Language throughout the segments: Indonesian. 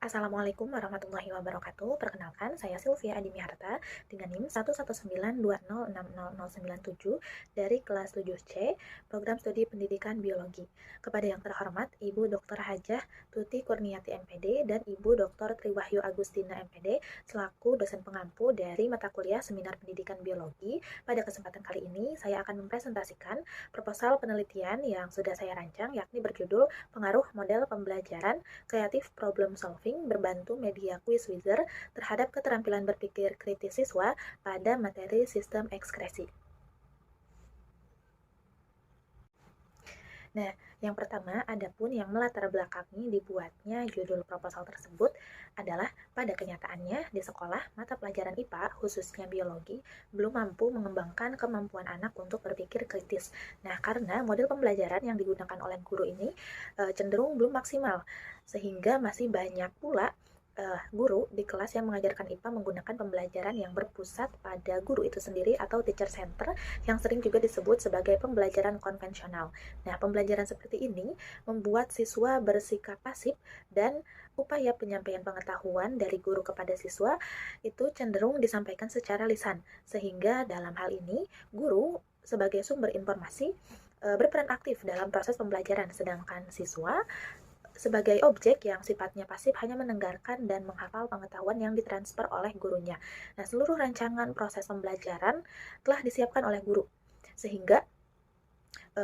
Assalamualaikum warahmatullahi wabarakatuh. Perkenalkan, saya Sylvia Adimiharta dengan NIM 11920600097 dari kelas 7C, Program Studi Pendidikan Biologi. Kepada yang terhormat, Ibu Dr. Hajah Tuti Kurniati MPD dan Ibu Dr. Triwahyu Agustina MPD selaku dosen pengampu dari mata kuliah Seminar Pendidikan Biologi. Pada kesempatan kali ini, saya akan mempresentasikan proposal penelitian yang sudah saya rancang, yakni berjudul Pengaruh Model Pembelajaran Kreatif Problem Solving berbantu media Quizwizzer terhadap keterampilan berpikir kritis siswa pada materi sistem ekskresi. Nah, yang pertama, adapun yang melatar belakangi dibuatnya judul proposal tersebut adalah pada kenyataannya di sekolah mata pelajaran IPA, khususnya biologi, belum mampu mengembangkan kemampuan anak untuk berpikir kritis. Nah, karena model pembelajaran yang digunakan oleh guru ini cenderung belum maksimal, sehingga masih banyak pula guru di kelas yang mengajarkan IPA menggunakan pembelajaran yang berpusat pada guru itu sendiri atau teacher center yang sering juga disebut sebagai pembelajaran konvensional. Nah, pembelajaran seperti ini membuat siswa bersikap pasif dan upaya penyampaian pengetahuan dari guru kepada siswa itu cenderung disampaikan secara lisan, sehingga dalam hal ini guru sebagai sumber informasi berperan aktif dalam proses pembelajaran, sedangkan siswa sebagai objek yang sifatnya pasif hanya mendengarkan dan menghafal pengetahuan yang ditransfer oleh gurunya. Nah, seluruh rancangan proses pembelajaran telah disiapkan oleh guru, sehingga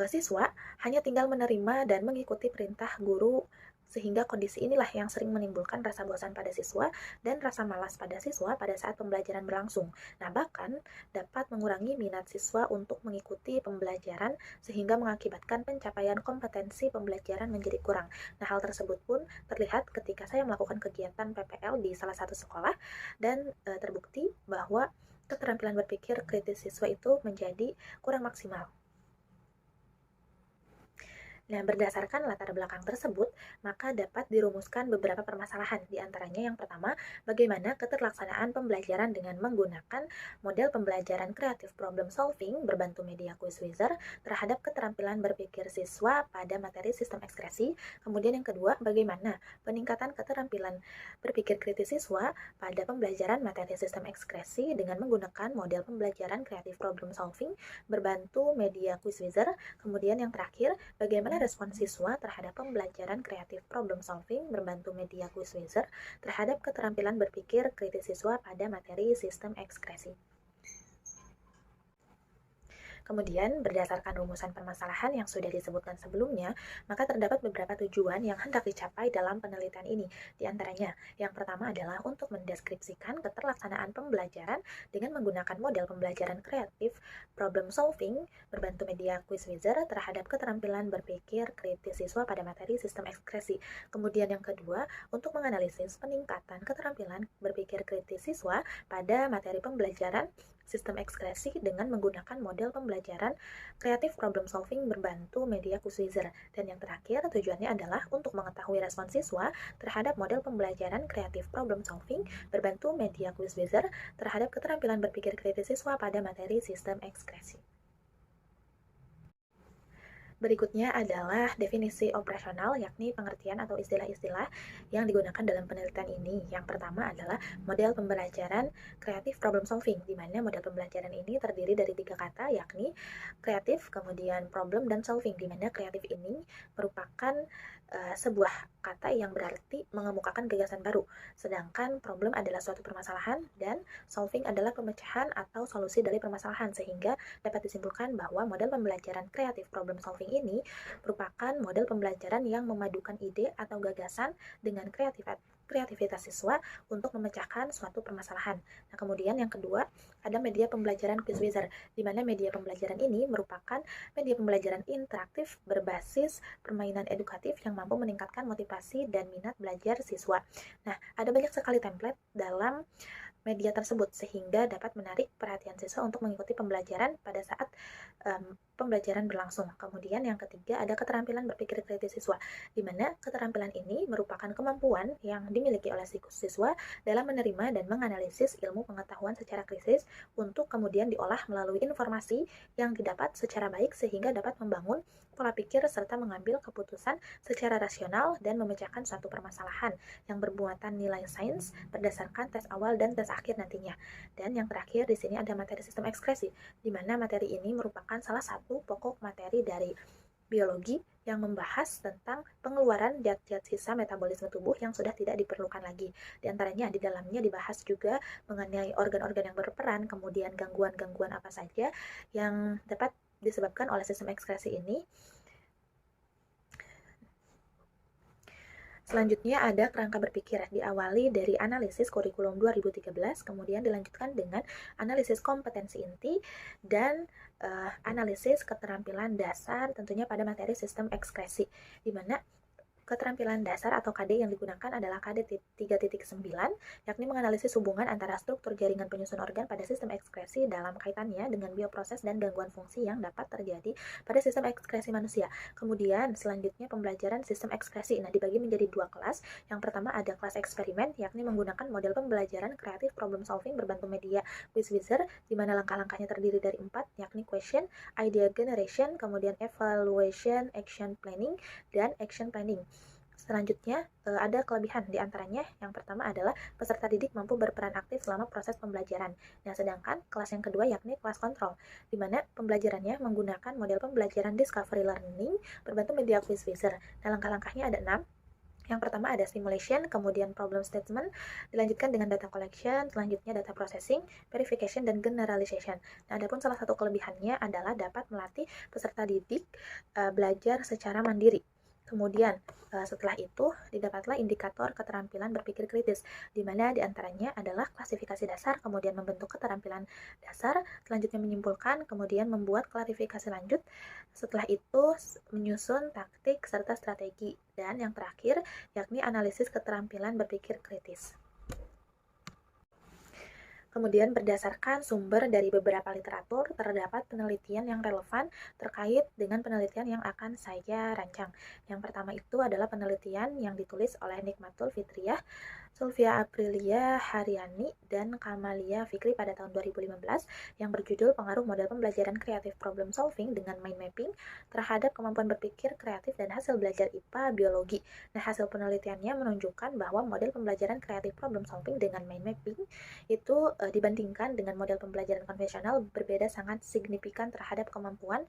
siswa hanya tinggal menerima dan mengikuti perintah guru, sehingga kondisi inilah yang sering menimbulkan rasa bosan pada siswa dan rasa malas pada siswa pada saat pembelajaran berlangsung. Nah, bahkan dapat mengurangi minat siswa untuk mengikuti pembelajaran sehingga mengakibatkan pencapaian kompetensi pembelajaran menjadi kurang. Nah, hal tersebut pun terlihat ketika saya melakukan kegiatan PPL di salah satu sekolah dan terbukti bahwa keterampilan berpikir kritis siswa itu menjadi kurang maksimal. Nah, berdasarkan latar belakang tersebut, maka dapat dirumuskan beberapa permasalahan. Di antaranya yang pertama, bagaimana keterlaksanaan pembelajaran dengan menggunakan model pembelajaran kreatif problem solving berbantu media Quizwizzer terhadap keterampilan berpikir siswa pada materi sistem ekskresi. Kemudian yang kedua, bagaimana peningkatan keterampilan berpikir kritis siswa pada pembelajaran materi sistem ekskresi dengan menggunakan model pembelajaran kreatif problem solving berbantu media Quizwizzer. Kemudian yang terakhir, bagaimana respon siswa terhadap pembelajaran kreatif problem solving berbantu media Quizwizzer terhadap keterampilan berpikir kritis siswa pada materi sistem ekskresi. Kemudian, berdasarkan rumusan permasalahan yang sudah disebutkan sebelumnya, maka terdapat beberapa tujuan yang hendak dicapai dalam penelitian ini. Di antaranya, yang pertama adalah untuk mendeskripsikan keterlaksanaan pembelajaran dengan menggunakan model pembelajaran kreatif problem solving berbantu media Quizwizzer terhadap keterampilan berpikir kritis siswa pada materi sistem ekskresi. Kemudian yang kedua, untuk menganalisis peningkatan keterampilan berpikir kritis siswa pada materi pembelajaran sistem ekskresi dengan menggunakan model pembelajaran kreatif problem solving berbantu media Quizwizzer. Dan yang terakhir, tujuannya adalah untuk mengetahui respon siswa terhadap model pembelajaran kreatif problem solving berbantu media Quizwizzer terhadap keterampilan berpikir kritis siswa pada materi sistem ekskresi. Berikutnya adalah definisi operasional, yakni pengertian atau istilah-istilah yang digunakan dalam penelitian ini. Yang pertama adalah model pembelajaran kreatif problem solving, di mana model pembelajaran ini terdiri dari 3 kata, yakni kreatif, kemudian problem, dan solving, di mana kreatif ini merupakan sebuah kata yang berarti mengemukakan gagasan baru, sedangkan problem adalah suatu permasalahan dan solving adalah pemecahan atau solusi dari permasalahan, sehingga dapat disimpulkan bahwa model pembelajaran kreatif problem solving ini merupakan model pembelajaran yang memadukan ide atau gagasan dengan kreativitas siswa untuk memecahkan suatu permasalahan. Nah, kemudian yang kedua, ada media pembelajaran Quizwizzer, di mana media pembelajaran ini merupakan media pembelajaran interaktif berbasis permainan edukatif yang mampu meningkatkan motivasi dan minat belajar siswa. Nah, ada banyak sekali template dalam media tersebut sehingga dapat menarik perhatian siswa untuk mengikuti pembelajaran pada saat pembelajaran berlangsung. Kemudian yang ketiga ada keterampilan berpikir kritis siswa, di mana keterampilan ini merupakan kemampuan yang dimiliki oleh siswa dalam menerima dan menganalisis ilmu pengetahuan secara kritis untuk kemudian diolah melalui informasi yang didapat secara baik sehingga dapat membangun pola pikir serta mengambil keputusan secara rasional dan memecahkan suatu permasalahan yang bermuatan nilai sains berdasarkan tes awal dan tes akhir nantinya. Dan yang terakhir di sini ada materi sistem ekskresi, di mana materi ini merupakan salah satu pokok materi dari biologi yang membahas tentang pengeluaran zat-zat sisa metabolisme tubuh yang sudah tidak diperlukan lagi. Di antaranya di dalamnya dibahas juga mengenai organ-organ yang berperan, kemudian gangguan-gangguan apa saja yang dapat disebabkan oleh sistem ekskresi ini. Selanjutnya ada kerangka berpikir, diawali dari analisis kurikulum 2013, kemudian dilanjutkan dengan analisis kompetensi inti, dan analisis keterampilan dasar tentunya pada materi sistem ekskresi, di mana keterampilan dasar atau KD yang digunakan adalah KD 3.9, yakni menganalisis hubungan antara struktur jaringan penyusun organ pada sistem ekskresi dalam kaitannya dengan bioproses dan gangguan fungsi yang dapat terjadi pada sistem ekskresi manusia. Kemudian selanjutnya pembelajaran sistem ekskresi. Nah, dibagi menjadi dua kelas. Yang pertama ada kelas eksperimen, yakni menggunakan model pembelajaran kreatif problem solving berbantu media Quizizzer, di mana langkah-langkahnya terdiri dari 4, yakni question, idea generation, kemudian evaluation, action planning, dan action planning. Selanjutnya, ada kelebihan di antaranya. Yang pertama adalah peserta didik mampu berperan aktif selama proses pembelajaran. Nah, sedangkan kelas yang kedua yakni kelas kontrol, di mana pembelajarannya menggunakan model pembelajaran discovery learning berbantu media Quizizzer. Nah, langkah-langkahnya ada 6. Yang pertama ada simulation, kemudian problem statement, dilanjutkan dengan data collection, selanjutnya data processing, verification, dan generalization. Nah, adapun salah satu kelebihannya adalah dapat melatih peserta didik belajar secara mandiri. Kemudian setelah itu didapatlah indikator keterampilan berpikir kritis, di mana diantaranya adalah klasifikasi dasar, kemudian membentuk keterampilan dasar, selanjutnya menyimpulkan, kemudian membuat klarifikasi lanjut, setelah itu menyusun taktik serta strategi, dan yang terakhir yakni analisis keterampilan berpikir kritis. Kemudian berdasarkan sumber dari beberapa literatur, terdapat penelitian yang relevan terkait dengan penelitian yang akan saya rancang. Yang pertama itu adalah penelitian yang ditulis oleh Nikmatul Fitriah, Sulvia Aprilia Haryani, dan Kamalia Fikri pada tahun 2015 yang berjudul Pengaruh Model Pembelajaran Kreatif Problem Solving dengan Mind Mapping terhadap kemampuan berpikir kreatif dan hasil belajar IPA Biologi. Nah, hasil penelitiannya menunjukkan bahwa model pembelajaran kreatif problem solving dengan mind mapping itu dibandingkan dengan model pembelajaran konvensional berbeda sangat signifikan terhadap kemampuan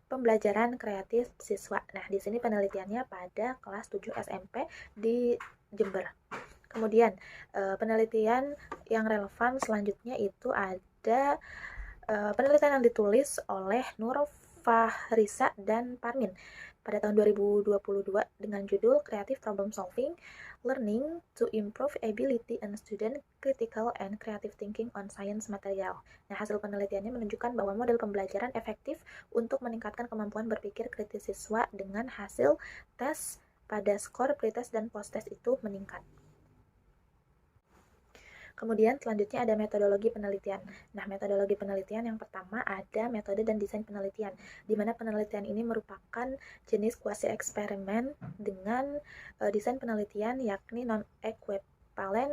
pembelajaran kreatif siswa. Nah, di sini penelitiannya pada kelas 7 SMP di Jember. Kemudian penelitian yang relevan selanjutnya itu ada penelitian yang ditulis oleh Nur Fahrisa dan Parmin pada tahun 2022 dengan judul Creative Problem Solving, Learning to Improve Ability and Student Critical and Creative Thinking on Science Material. Nah, hasil penelitiannya menunjukkan bahwa model pembelajaran efektif untuk meningkatkan kemampuan berpikir kritis siswa dengan hasil tes pada skor pretest dan posttest itu meningkat. Kemudian selanjutnya ada metodologi penelitian. Nah, metodologi penelitian yang pertama ada metode dan desain penelitian, di mana penelitian ini merupakan jenis kuasi eksperimen dengan desain penelitian yakni non-equivalent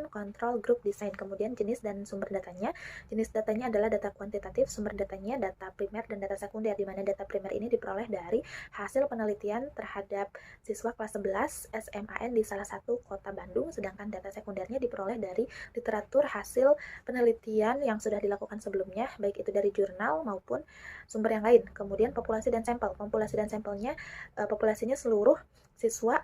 control group design. Kemudian jenis dan sumber datanya. Jenis datanya adalah data kuantitatif, sumber datanya data primer dan data sekunder, di mana data primer ini diperoleh dari hasil penelitian terhadap siswa kelas 11 SMAN di salah satu kota Bandung, sedangkan data sekundernya diperoleh dari literatur hasil penelitian yang sudah dilakukan sebelumnya, baik itu dari jurnal maupun sumber yang lain. Kemudian populasi dan sampel. Populasi dan sampelnya populasinya seluruh siswa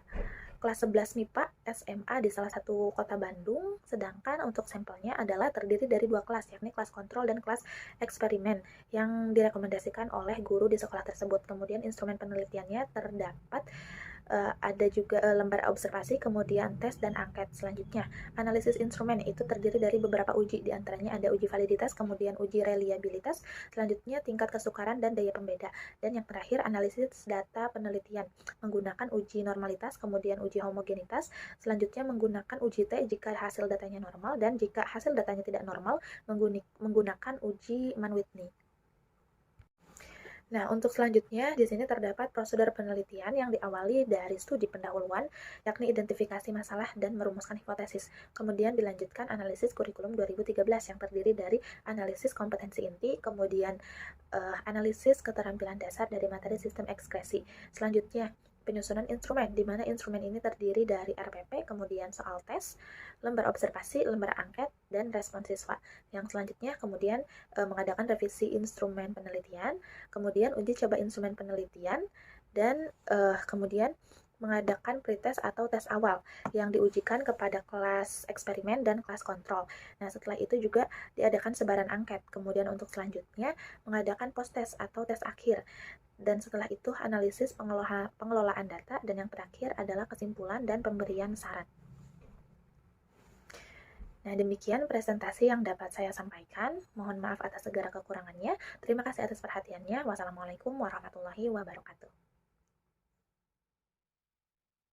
kelas 11 MIPA SMA di salah satu kota Bandung, sedangkan untuk sampelnya adalah terdiri dari dua kelas, yakni kelas kontrol dan kelas eksperimen yang direkomendasikan oleh guru di sekolah tersebut. Kemudian instrumen penelitiannya terdapat ada juga lembar observasi, kemudian tes dan angket. Selanjutnya, analisis instrumen itu terdiri dari beberapa uji, diantaranya ada uji validitas, kemudian uji reliabilitas, selanjutnya tingkat kesukaran dan daya pembeda, dan yang terakhir analisis data penelitian menggunakan uji normalitas, kemudian uji homogenitas, selanjutnya menggunakan uji T jika hasil datanya normal, dan jika hasil datanya tidak normal menggunakan uji Mann-Whitney. Nah, untuk selanjutnya, di sini terdapat prosedur penelitian yang diawali dari studi pendahuluan, yakni identifikasi masalah dan merumuskan hipotesis. Kemudian dilanjutkan analisis kurikulum 2013 yang terdiri dari analisis kompetensi inti, kemudian analisis keterampilan dasar dari materi sistem ekskresi. Selanjutnya, penyusunan instrumen, di mana instrumen ini terdiri dari RPP, kemudian soal tes, lembar observasi, lembar angket, dan respon siswa. Yang selanjutnya kemudian mengadakan revisi instrumen penelitian, kemudian uji coba instrumen penelitian, dan kemudian mengadakan pretest atau tes awal yang diujikan kepada kelas eksperimen dan kelas kontrol. Nah, setelah itu juga diadakan sebaran angket. Kemudian untuk selanjutnya mengadakan post-test atau tes akhir. Dan setelah itu analisis pengelolaan data, dan yang terakhir adalah kesimpulan dan pemberian saran. Nah, demikian presentasi yang dapat saya sampaikan. Mohon maaf atas segala kekurangannya. Terima kasih atas perhatiannya. Wassalamualaikum warahmatullahi wabarakatuh.